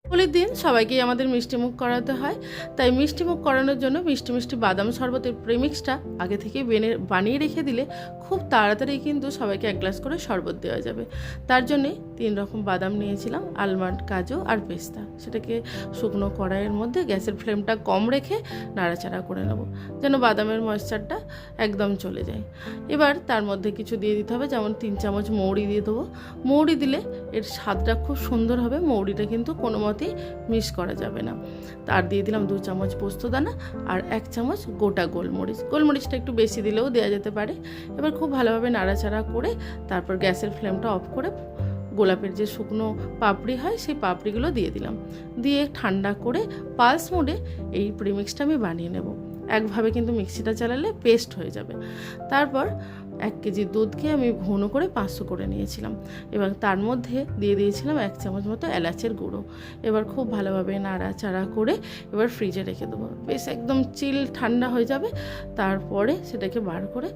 হোলির দিন সবাইকেই আমাদের মিষ্টিমুখ করাতে হয়, তাই মিষ্টিমুখ করানোর জন্য মিষ্টি মিষ্টি বাদাম শরবতের প্রেমিক্সটা আগে থেকে বানিয়ে রেখে দিলে খুব তাড়াতাড়ি কিন্তু সবাইকে এক গ্লাস করে শরবত দেওয়া যাবে। তার জন্যে 3 রকম বাদাম নিয়েছিলাম, আলমন্ড, কাজু আর পেস্তা। সেটাকে শুকনো কড়াইয়ের মধ্যে গ্যাসের ফ্লেমটা কম রেখে নাড়াচাড়া করে নেব, যেন বাদামের ময়েশ্চারটা একদম চলে যায়। এবার তার মধ্যে কিছু দিয়ে দিতে হবে, যেমন 3 চামচ মৌরি দিয়ে দেবো। মৌরি দিলে এর স্বাদটা খুব সুন্দর হবে, মৌরিটা কিন্তু কোনো মতেই মিক্স করা যাবে না। তার দিয়ে দিলাম 2 চামচ পোস্তদানা আর 1 চামচ গোটা গোলমরিচ। গোলমরিচটা একটু বেশি দিলেও দেওয়া যেতে পারে। এবার খুব ভালোভাবে নাড়াচাড়া করে তারপর গ্যাসের ফ্লেমটা অফ করে গোলাপের যে শুকনো পাপড়ি হয় সেই পাপড়িগুলো দিয়ে দিলাম। দিয়ে ঠান্ডা করে পালস মোডে এই প্রিমিক্সটা আমি বানিয়ে নেব। একভাবে কিন্তু মিক্সিটা চালালে পেস্ট হয়ে যাবে। তারপর 1 কেজি দুধকে আমি ঘন করে 500 করে নিয়েছিলাম এবং তার মধ্যে দিয়ে দিয়েছিলাম 1 চামচ মতো এলাচের গুঁড়ো। এবার খুব ভালোভাবে নাড়াচাড়া করে এবার ফ্রিজে রেখে দেবো, বেশ একদম চিল ঠান্ডা হয়ে যাবে। তারপরে সেটাকে বার করে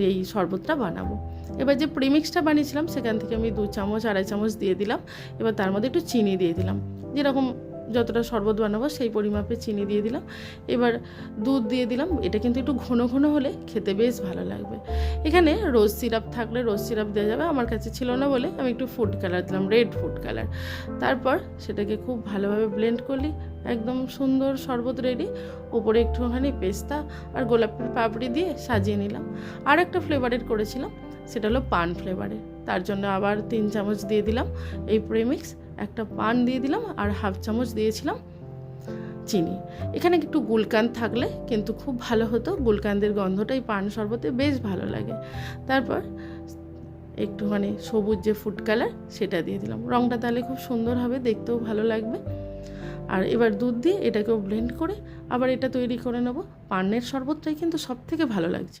এই শরবতটা বানাবো। এবার যে প্রিমিক্সটা বানিয়েছিলাম সেখান থেকে আমি 2 চামচ 2.5 চামচ দিয়ে দিলাম। এবার তার মধ্যে একটু চিনি দিয়ে দিলাম, যেরকম যতটা শরবত বানাবো সেই পরিমাপে চিনি দিয়ে দিলাম। এবার দুধ দিয়ে দিলাম। এটা কিন্তু একটু ঘন ঘন হলে খেতে বেশ ভালো লাগবে। এখানে রোজ সিরাপ থাকলে রোজ সিরাপ দেওয়া যাবে, আমার কাছে ছিল না বলে আমি একটু ফুড কালার দিলাম, রেড ফুড কালার। তারপর সেটাকে খুব ভালোভাবে ব্লেন্ড করলি, একদম সুন্দর শরবত রেডি। ওপরে একটুখানি পেস্তা আর গোলাপের পাপড়ি দিয়ে সাজিয়ে নিলাম। আর একটা ফ্লেভারের করেছিলাম, সেটা হলো পান ফ্লেভারের। তার জন্য আবার 3 চামচ দিয়ে দিলাম এই প্রেমিক্স, একটা পান দিয়ে দিলাম আর 1/2 চামচ দিয়েছিলাম চিনি। এখানে একটু গুলকান্দ থাকলে কিন্তু খুব ভালো হতো, গুলকান্দের গন্ধটাই পান শরবতে বেশ ভালো লাগে। তারপর একটুখানি সবুজ যে ফুড কালার সেটা দিয়ে দিলাম, রঙটা তাহলে খুব সুন্দর হবে, দেখতেও ভালো লাগবে। আর এবার দুধ দিয়ে এটাকেও ব্লেন্ড করে আবার এটা তৈরি করে নেব। পানের শরবতটাই কিন্তু সব থেকে ভালো লাগছে।